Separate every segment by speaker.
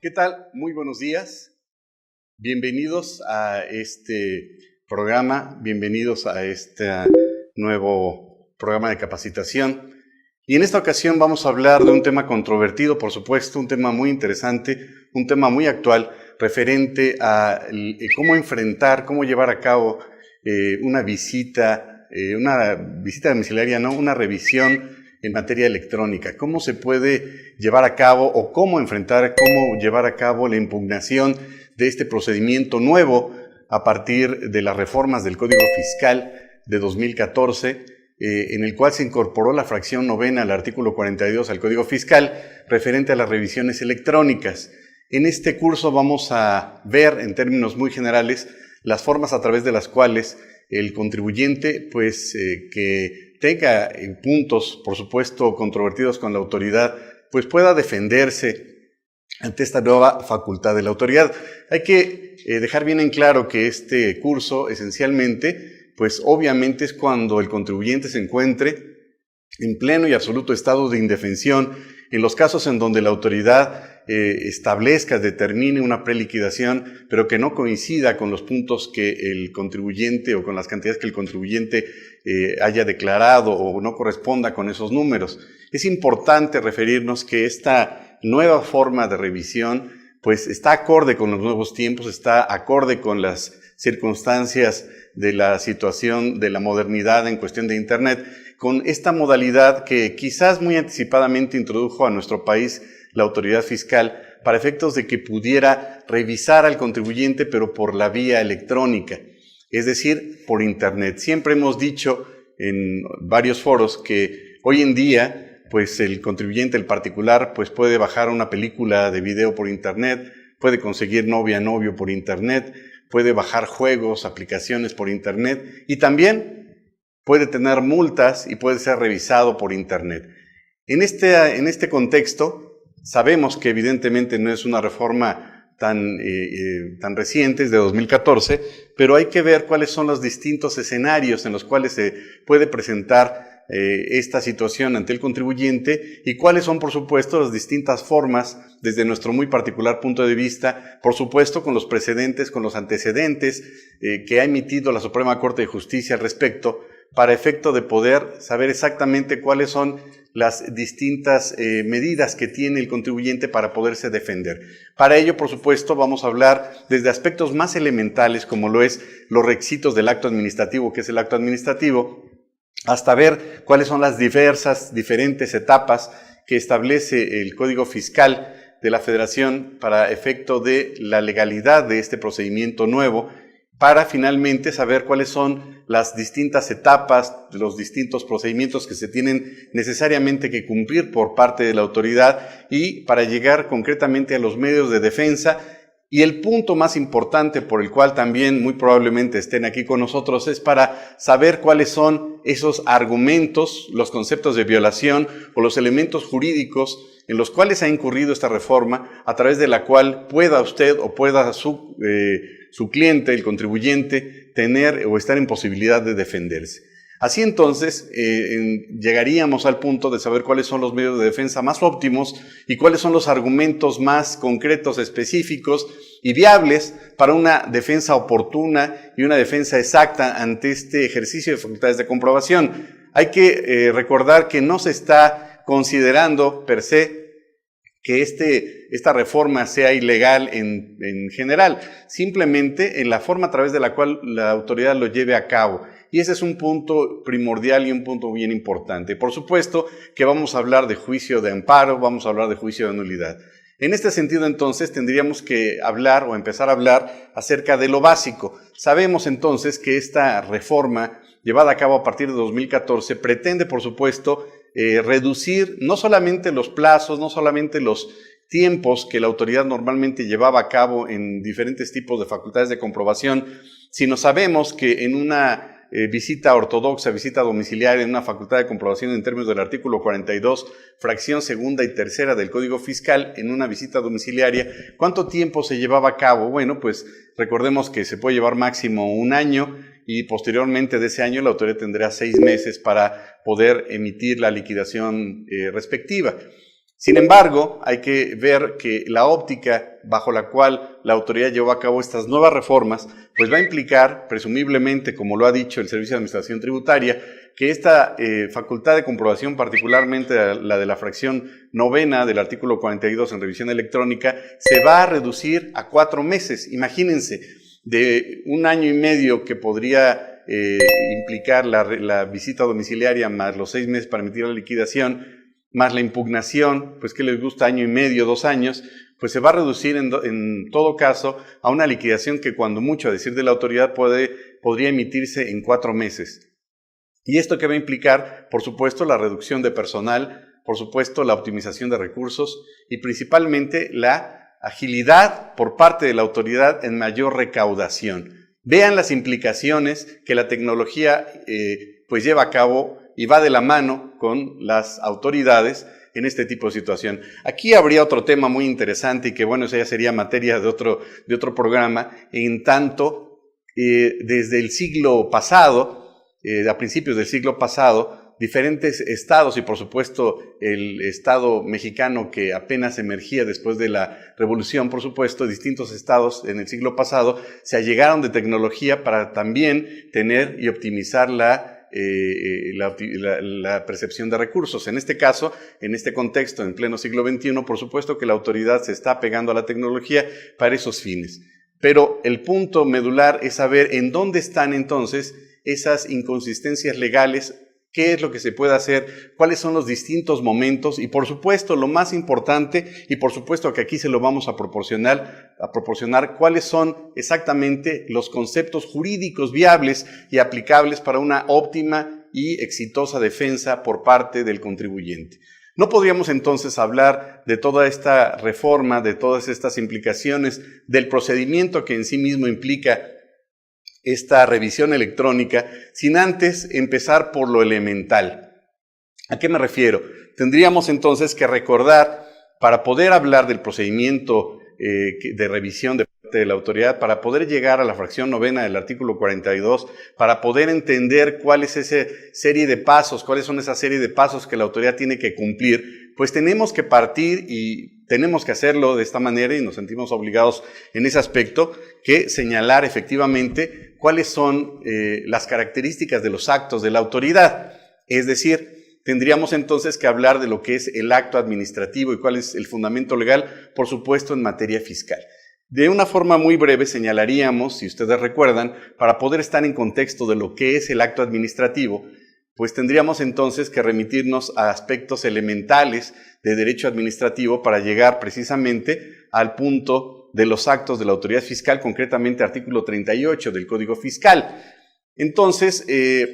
Speaker 1: ¿Qué tal? Muy buenos días. Bienvenidos a este programa, bienvenidos a este nuevo programa de capacitación. Y en esta ocasión vamos a hablar de un tema controvertido, por supuesto, un tema muy interesante, un tema muy actual, referente a cómo enfrentar, cómo llevar a cabo una visita domiciliaria, no, una revisión en materia electrónica. ¿Cómo se puede llevar a cabo o cómo enfrentar, cómo llevar a cabo la impugnación de este procedimiento nuevo a partir de las reformas del Código Fiscal de 2014, en el cual se incorporó la fracción novena al artículo 42 al Código Fiscal referente a las revisiones electrónicas? En este curso vamos a ver, en términos muy generales, las formas a través de las cuales el contribuyente, que tenga puntos, por supuesto, controvertidos con la autoridad, pues pueda defenderse ante esta nueva facultad de la autoridad. Hay que dejar bien en claro que este curso, esencialmente, pues obviamente es cuando el contribuyente se encuentre en pleno y absoluto estado de indefensión, en los casos en donde la autoridad establezca, determine una preliquidación, pero que no coincida con los puntos que el contribuyente o con las cantidades que el contribuyente haya declarado o no corresponda con esos números. Es importante referirnos que esta nueva forma de revisión pues está acorde con los nuevos tiempos, está acorde con las circunstancias de la situación de la modernidad en cuestión de Internet, con esta modalidad que quizás muy anticipadamente introdujo a nuestro país la autoridad fiscal para efectos de que pudiera revisar al contribuyente, pero por la vía electrónica, es decir, por Internet. Siempre hemos dicho en varios foros que hoy en día, pues el contribuyente, el particular, pues puede bajar una película de video por Internet, puede conseguir novia, novio por Internet, puede bajar juegos, aplicaciones por Internet y también puede tener multas y puede ser revisado por Internet. En este contexto, sabemos que evidentemente no es una reforma tan reciente, es de 2014, pero hay que ver cuáles son los distintos escenarios en los cuales se puede presentar esta situación ante el contribuyente y cuáles son, por supuesto, las distintas formas, desde nuestro muy particular punto de vista, por supuesto, con los precedentes, con los antecedentes que ha emitido la Suprema Corte de Justicia al respecto, para efecto de poder saber exactamente cuáles son las distintas medidas que tiene el contribuyente para poderse defender. Para ello, por supuesto, vamos a hablar desde aspectos más elementales, como lo es los requisitos del acto administrativo, que es el acto administrativo, hasta ver cuáles son las diferentes etapas que establece el Código Fiscal de la Federación para efecto de la legalidad de este procedimiento nuevo, para finalmente saber cuáles son las distintas etapas, los distintos procedimientos que se tienen necesariamente que cumplir por parte de la autoridad y para llegar concretamente a los medios de defensa. Y el punto más importante por el cual también muy probablemente estén aquí con nosotros es para saber cuáles son esos argumentos, los conceptos de violación o los elementos jurídicos en los cuales ha incurrido esta reforma, a través de la cual pueda usted o pueda su cliente, el contribuyente, tener o estar en posibilidad de defenderse. Así entonces, llegaríamos al punto de saber cuáles son los medios de defensa más óptimos y cuáles son los argumentos más concretos, específicos y viables para una defensa oportuna y una defensa exacta ante este ejercicio de facultades de comprobación. Hay que recordar que no se está considerando per se que esta reforma sea ilegal en general, simplemente en la forma a través de la cual la autoridad lo lleve a cabo. Y ese es un punto primordial y un punto bien importante. Por supuesto que vamos a hablar de juicio de amparo, vamos a hablar de juicio de nulidad. En este sentido, entonces, tendríamos que hablar o empezar a hablar acerca de lo básico. Sabemos entonces que esta reforma, llevada a cabo a partir de 2014, pretende, por supuesto, reducir no solamente los plazos, no solamente los tiempos que la autoridad normalmente llevaba a cabo en diferentes tipos de facultades de comprobación, sino sabemos que en una visita ortodoxa, visita domiciliaria en una facultad de comprobación en términos del artículo 42, fracción segunda y tercera del Código Fiscal, en una visita domiciliaria, ¿cuánto tiempo se llevaba a cabo? Bueno, pues recordemos que se puede llevar máximo un año y posteriormente de ese año la autoridad tendrá 6 meses para poder emitir la liquidación respectiva. Sin embargo, hay que ver que la óptica bajo la cual la autoridad llevó a cabo estas nuevas reformas, pues va a implicar, presumiblemente, como lo ha dicho el Servicio de Administración Tributaria, que esta facultad de comprobación, particularmente la de la fracción novena del artículo 42 en revisión electrónica, se va a reducir a 4 meses. Imagínense, de 1 año y medio que podría implicar la visita domiciliaria más los 6 meses para emitir la liquidación, más la impugnación, pues que les gusta 1 año y medio, 2 años, pues se va a reducir en todo caso a una liquidación que cuando mucho, a decir de la autoridad, podría emitirse en 4 meses. ¿Y esto qué va a implicar? Por supuesto, la reducción de personal, por supuesto, la optimización de recursos y principalmente la agilidad por parte de la autoridad en mayor recaudación. Vean las implicaciones que la tecnología pues lleva a cabo y va de la mano con las autoridades en este tipo de situación. Aquí habría otro tema muy interesante y que bueno, eso ya sería materia de otro programa, en tanto desde el siglo pasado, a principios del siglo pasado, diferentes estados y por supuesto el estado mexicano que apenas emergía después de la revolución, por supuesto, distintos estados en el siglo pasado se allegaron de tecnología para también tener y optimizar la percepción de recursos. En este caso, en este contexto, en pleno siglo XXI, por supuesto que la autoridad se está pegando a la tecnología para esos fines. Pero el punto medular es saber en dónde están entonces esas inconsistencias legales, qué es lo que se puede hacer, cuáles son los distintos momentos y por supuesto lo más importante, y por supuesto que aquí se lo vamos a proporcionar cuáles son exactamente los conceptos jurídicos viables y aplicables para una óptima y exitosa defensa por parte del contribuyente. No podríamos entonces hablar de toda esta reforma, de todas estas implicaciones, del procedimiento que en sí mismo implica esta revisión electrónica, sin antes empezar por lo elemental. ¿A qué me refiero? Tendríamos entonces que recordar, para poder hablar del procedimiento de revisión de parte de la autoridad, para poder llegar a la fracción novena del artículo 42, para poder entender cuál es esa serie de pasos, cuáles son esa serie de pasos que la autoridad tiene que cumplir, pues tenemos que partir y tenemos que hacerlo de esta manera y nos sentimos obligados en ese aspecto, que señalar efectivamente cuáles son las características de los actos de la autoridad. Es decir, tendríamos entonces que hablar de lo que es el acto administrativo y cuál es el fundamento legal, por supuesto, en materia fiscal. De una forma muy breve señalaríamos, si ustedes recuerdan, para poder estar en contexto de lo que es el acto administrativo, pues tendríamos entonces que remitirnos a aspectos elementales de derecho administrativo para llegar precisamente al punto de los actos de la autoridad fiscal, concretamente artículo 38 del Código Fiscal. Entonces,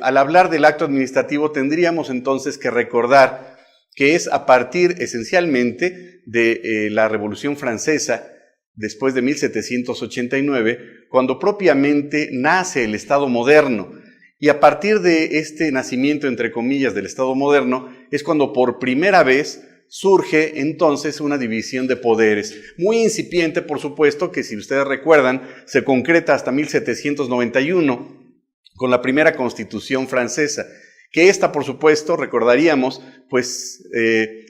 Speaker 1: al hablar del acto administrativo tendríamos entonces que recordar que es a partir esencialmente de la Revolución Francesa, después de 1789, cuando propiamente nace el Estado moderno. Y a partir de este nacimiento, entre comillas, del Estado moderno, es cuando por primera vez surge entonces una división de poderes, muy incipiente, por supuesto, que si ustedes recuerdan, se concreta hasta 1791, con la primera Constitución francesa, que esta, por supuesto, recordaríamos, pues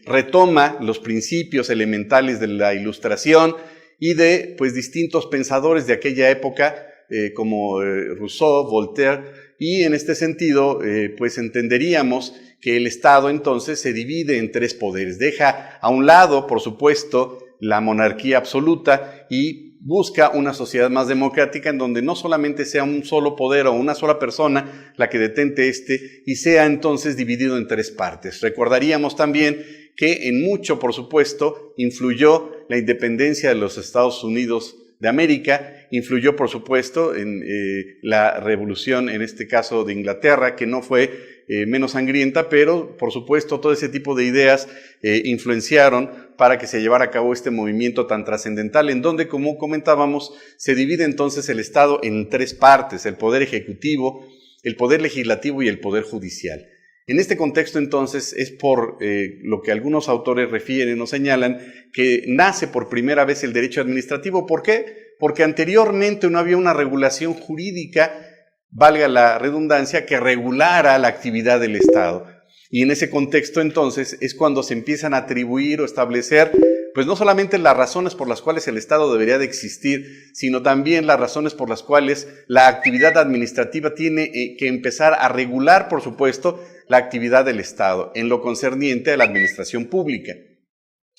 Speaker 1: retoma los principios elementales de la Ilustración y de pues distintos pensadores de aquella época, como Rousseau, Voltaire, y en este sentido, pues entenderíamos que el Estado entonces se divide en 3 poderes. Deja a un lado, por supuesto, la monarquía absoluta y busca una sociedad más democrática en donde no solamente sea un solo poder o una sola persona la que detente y sea entonces dividido en 3 partes. Recordaríamos también que en mucho, por supuesto, influyó la independencia de los Estados Unidos de América, influyó por supuesto en la revolución, en este caso de Inglaterra, que no fue menos sangrienta, pero por supuesto todo ese tipo de ideas influenciaron para que se llevara a cabo este movimiento tan trascendental, en donde, como comentábamos, se divide entonces el Estado en 3 partes, el poder ejecutivo, el poder legislativo y el poder judicial. En este contexto, entonces, es por lo que algunos autores refieren o señalan que nace por primera vez el derecho administrativo. ¿Por qué? Porque anteriormente no había una regulación jurídica, valga la redundancia, que regulara la actividad del Estado. Y en ese contexto, entonces, es cuando se empiezan a atribuir o establecer, pues no solamente las razones por las cuales el Estado debería de existir, sino también las razones por las cuales la actividad administrativa tiene que empezar a regular, por supuesto, la actividad del Estado en lo concerniente a la administración pública.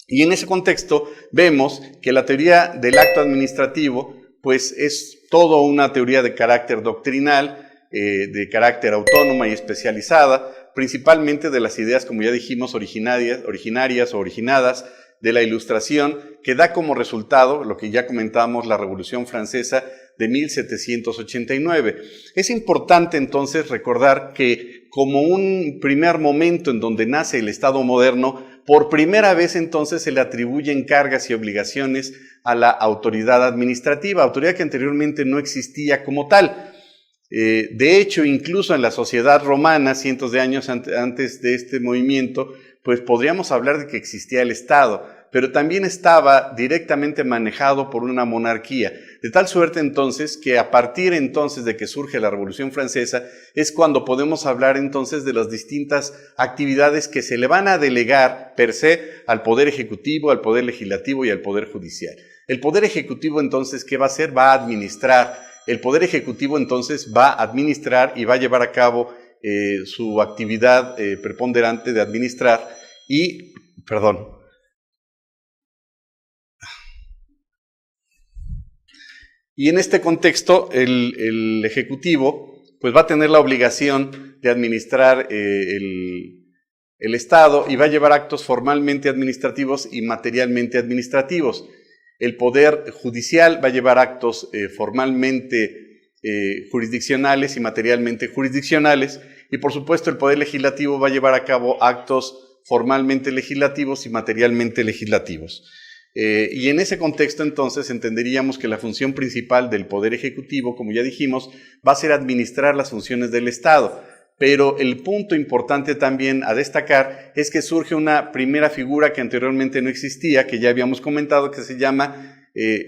Speaker 1: Y en ese contexto vemos que la teoría del acto administrativo, pues es toda una teoría de carácter doctrinal, de carácter autónoma y especializada, principalmente de las ideas, como ya dijimos, originarias o originadas de la Ilustración, que da como resultado lo que ya comentamos, la Revolución Francesa de 1789. Es importante entonces recordar que como un primer momento en donde nace el Estado moderno, por primera vez entonces se le atribuyen cargas y obligaciones a la autoridad administrativa, autoridad que anteriormente no existía como tal. De hecho, incluso en la sociedad romana, cientos de años antes de este movimiento, pues podríamos hablar de que existía el Estado, pero también estaba directamente manejado por una monarquía, de tal suerte entonces que a partir entonces de que surge la Revolución Francesa es cuando podemos hablar entonces de las distintas actividades que se le van a delegar per se al Poder Ejecutivo, al Poder Legislativo y al Poder Judicial. El Poder Ejecutivo entonces, ¿qué va a hacer? Va a administrar. El Poder Ejecutivo entonces va a administrar y va a llevar a cabo su actividad preponderante de administrar y, Y en este contexto el Ejecutivo pues va a tener la obligación de administrar el Estado y va a llevar actos formalmente administrativos y materialmente administrativos. El Poder Judicial va a llevar actos formalmente jurisdiccionales y materialmente jurisdiccionales, y por supuesto el Poder Legislativo va a llevar a cabo actos formalmente legislativos y materialmente legislativos. Y en ese contexto entonces entenderíamos que la función principal del Poder Ejecutivo, como ya dijimos, va a ser administrar las funciones del Estado. Pero el punto importante también a destacar es que surge una primera figura que anteriormente no existía, que ya habíamos comentado, que se llama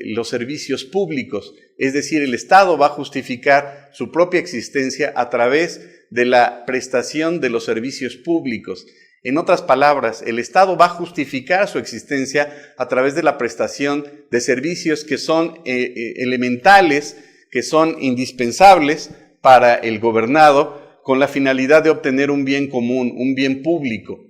Speaker 1: los servicios públicos. Es decir, el Estado va a justificar su propia existencia a través de la prestación de los servicios públicos. En otras palabras, el Estado va a justificar su existencia a través de la prestación de servicios que son elementales, que son indispensables para el gobernado, con la finalidad de obtener un bien común, un bien público,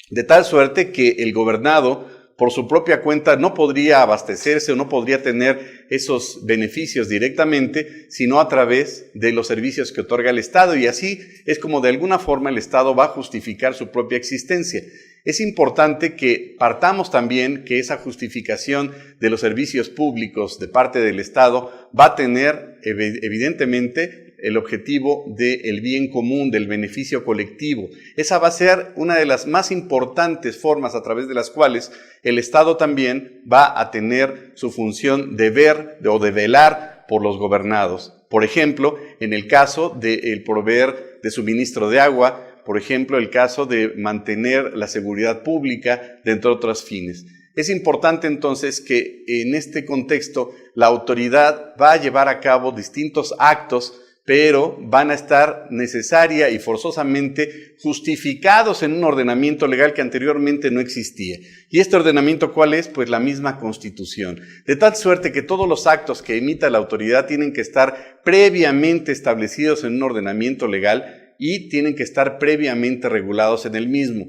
Speaker 1: de tal suerte que el gobernado, por su propia cuenta, no podría abastecerse o no podría tener esos beneficios directamente, sino a través de los servicios que otorga el Estado, y así es como de alguna forma el Estado va a justificar su propia existencia. Es importante que partamos también que esa justificación de los servicios públicos de parte del Estado va a tener evidentemente el objetivo del bien común, del beneficio colectivo. Esa va a ser una de las más importantes formas a través de las cuales el Estado también va a tener su función de ver o de velar por los gobernados. Por ejemplo, en el caso del proveer de suministro de agua, por ejemplo, el caso de mantener la seguridad pública, entre otros fines. Es importante entonces que en este contexto la autoridad va a llevar a cabo distintos actos, pero van a estar necesaria y forzosamente justificados en un ordenamiento legal que anteriormente no existía. ¿Y este ordenamiento cuál es? Pues la misma Constitución. De tal suerte que todos los actos que emita la autoridad tienen que estar previamente establecidos en un ordenamiento legal y tienen que estar previamente regulados en el mismo.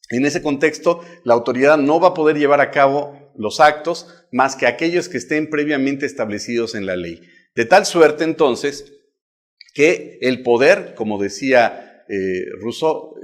Speaker 1: En ese contexto, la autoridad no va a poder llevar a cabo los actos más que aquellos que estén previamente establecidos en la ley. De tal suerte, entonces, que el poder, como decía Rousseau,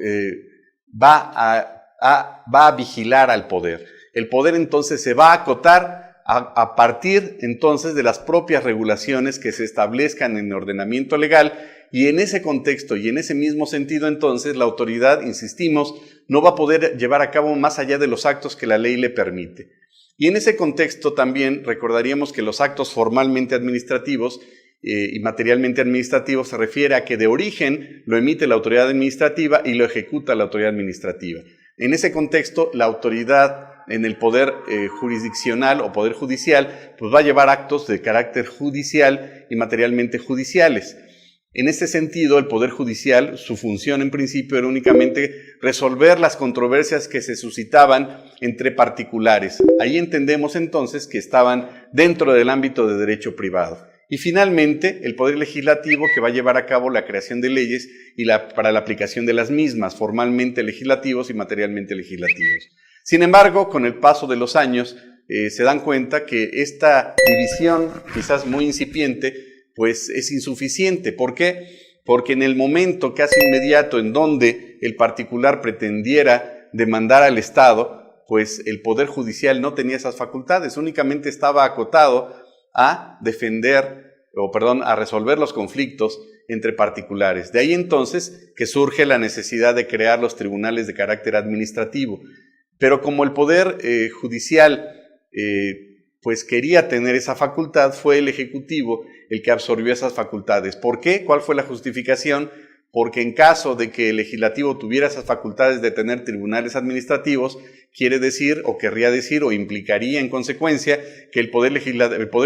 Speaker 1: va a vigilar al poder. El poder entonces se va a acotar a partir entonces de las propias regulaciones que se establezcan en el ordenamiento legal, y en ese contexto y en ese mismo sentido entonces la autoridad, insistimos, no va a poder llevar a cabo más allá de los actos que la ley le permite. Y en ese contexto también recordaríamos que los actos formalmente administrativos y materialmente administrativo se refiere a que de origen lo emite la autoridad administrativa y lo ejecuta la autoridad administrativa. En ese contexto, la autoridad en el poder jurisdiccional o poder judicial pues va a llevar actos de carácter judicial y materialmente judiciales. En este sentido, el Poder Judicial, su función en principio era únicamente resolver las controversias que se suscitaban entre particulares. Ahí entendemos entonces que estaban dentro del ámbito de derecho privado. Y finalmente, el Poder Legislativo, que va a llevar a cabo la creación de leyes para la aplicación de las mismas, formalmente legislativos y materialmente legislativos. Sin embargo, con el paso de los años, se dan cuenta que esta división, quizás muy incipiente, pues es insuficiente. ¿Por qué? Porque en el momento casi inmediato en donde el particular pretendiera demandar al Estado, pues el Poder Judicial no tenía esas facultades, únicamente estaba acotado a a resolver los conflictos entre particulares. De ahí entonces que surge la necesidad de crear los tribunales de carácter administrativo. Pero como el Poder Judicial pues quería tener esa facultad, fue el Ejecutivo el que absorbió esas facultades. ¿Por qué? ¿Cuál fue la justificación? Porque en caso de que el Legislativo tuviera esas facultades de tener tribunales administrativos, quiere decir, o querría decir, o implicaría en consecuencia, que el poder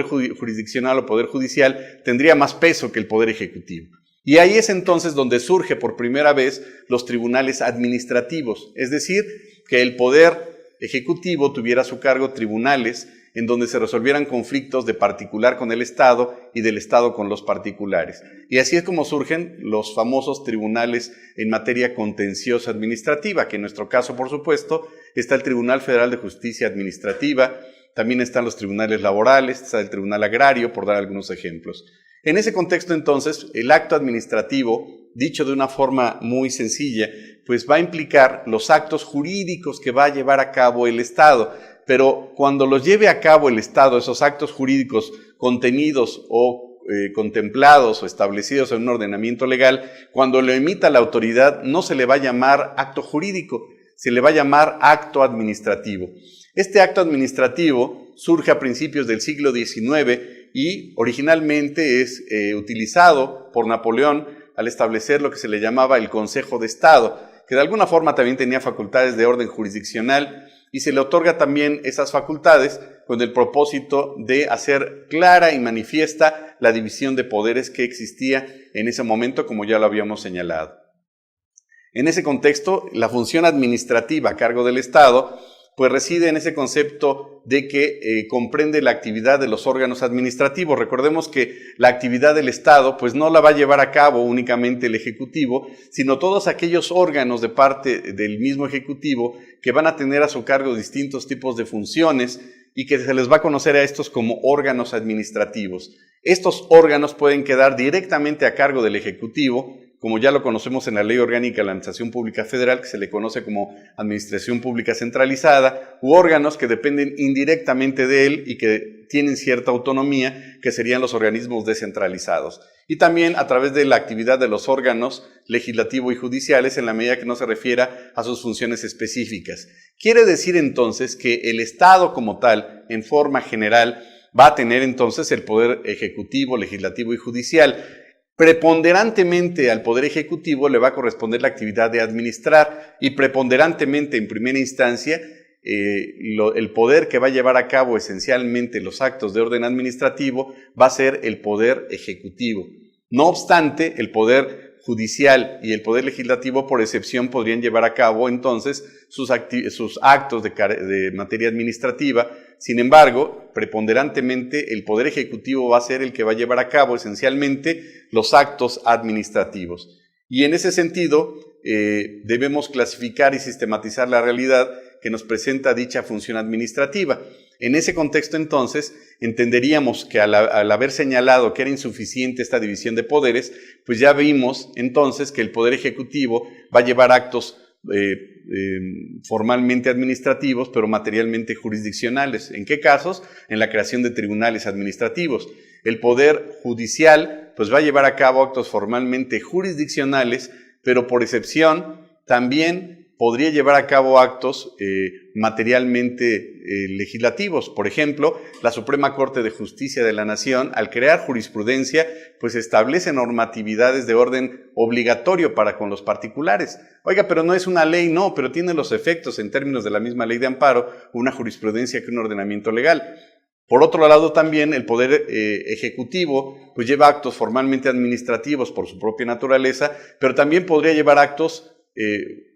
Speaker 1: jurisdiccional o Poder Judicial tendría más peso que el Poder Ejecutivo. Y ahí es entonces donde surge por primera vez los tribunales administrativos, es decir, que el Poder Ejecutivo tuviera a su cargo tribunales en donde se resolvieran conflictos de particular con el Estado y del Estado con los particulares. Y así es como surgen los famosos tribunales en materia contenciosa administrativa, que en nuestro caso, por supuesto, está el Tribunal Federal de Justicia Administrativa, también están los tribunales laborales, está el Tribunal Agrario, por dar algunos ejemplos. En ese contexto, entonces, el acto administrativo, dicho de una forma muy sencilla, pues va a implicar los actos jurídicos que va a llevar a cabo el Estado. Pero cuando los lleve a cabo el Estado, esos actos jurídicos contenidos o contemplados o establecidos en un ordenamiento legal, cuando lo emita la autoridad no se le va a llamar acto jurídico, se le va a llamar acto administrativo. Este acto administrativo surge a principios del siglo XIX y originalmente es utilizado por Napoleón al establecer lo que se le llamaba el Consejo de Estado, que de alguna forma también tenía facultades de orden jurisdiccional, y se le otorga también esas facultades con el propósito de hacer clara y manifiesta la división de poderes que existía en ese momento, como ya lo habíamos señalado. En ese contexto, la función administrativa a cargo del Estado pues reside en ese concepto de que comprende la actividad de los órganos administrativos. Recordemos que la actividad del Estado pues no la va a llevar a cabo únicamente el Ejecutivo, sino todos aquellos órganos de parte del mismo Ejecutivo que van a tener a su cargo distintos tipos de funciones y que se les va a conocer a estos como órganos administrativos. Estos órganos pueden quedar directamente a cargo del Ejecutivo, como ya lo conocemos en la Ley Orgánica de la Administración Pública Federal, que se le conoce como Administración Pública Centralizada, u órganos que dependen indirectamente de él y que tienen cierta autonomía, que serían los organismos descentralizados. Y también a través de la actividad de los órganos legislativo y judiciales en la medida que no se refiera a sus funciones específicas. Quiere decir entonces que el Estado como tal, en forma general, va a tener entonces el poder ejecutivo, legislativo y judicial. Preponderantemente al Poder Ejecutivo le va a corresponder la actividad de administrar y preponderantemente en primera instancia el poder que va a llevar a cabo esencialmente los actos de orden administrativo va a ser el Poder Ejecutivo. No obstante, el Poder Judicial y el Poder Legislativo por excepción podrían llevar a cabo entonces sus actos de materia administrativa. Sin embargo, preponderantemente el Poder Ejecutivo va a ser el que va a llevar a cabo esencialmente los actos administrativos. Y en ese sentido debemos clasificar y sistematizar la realidad que nos presenta dicha función administrativa. En ese contexto entonces entenderíamos que al haber señalado que era insuficiente esta división de poderes, pues ya vimos entonces que el Poder Ejecutivo va a llevar actos formalmente administrativos, pero materialmente jurisdiccionales. ¿En qué casos? En la creación de tribunales administrativos. El Poder Judicial pues va a llevar a cabo actos formalmente jurisdiccionales, pero por excepción también podría llevar a cabo actos materialmente legislativos. Por ejemplo, la Suprema Corte de Justicia de la Nación, al crear jurisprudencia, pues establece normatividades de orden obligatorio para con los particulares. Oiga, pero no es una ley, no, pero tiene los efectos en términos de la misma ley de amparo, una jurisprudencia que un ordenamiento legal. Por otro lado, también el Poder Ejecutivo pues lleva actos formalmente administrativos por su propia naturaleza, pero también podría llevar actos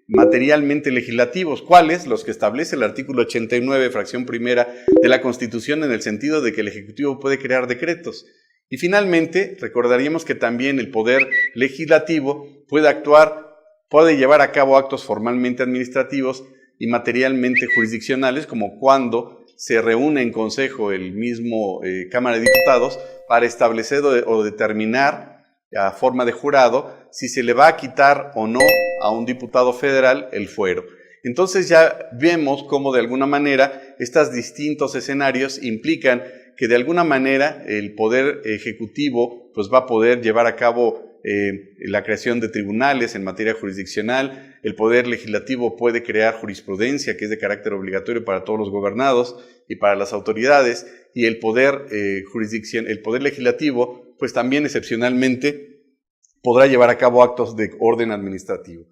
Speaker 1: materialmente legislativos. ¿Cuáles? Los que establece el artículo 89, fracción primera de la Constitución, en el sentido de que el Ejecutivo puede crear decretos. Y finalmente, recordaríamos que también el Poder Legislativo puede llevar a cabo actos formalmente administrativos y materialmente jurisdiccionales, como cuando se reúne en consejo el mismo Cámara de Diputados para establecer o determinar a forma de jurado si se le va a quitar o no a un diputado federal el fuero. Entonces ya vemos cómo de alguna manera estos distintos escenarios implican que de alguna manera el Poder Ejecutivo pues va a poder llevar a cabo la creación de tribunales en materia jurisdiccional. El Poder Legislativo puede crear jurisprudencia que es de carácter obligatorio para todos los gobernados y para las autoridades, y el Poder Legislativo pues también excepcionalmente podrá llevar a cabo actos de orden administrativo.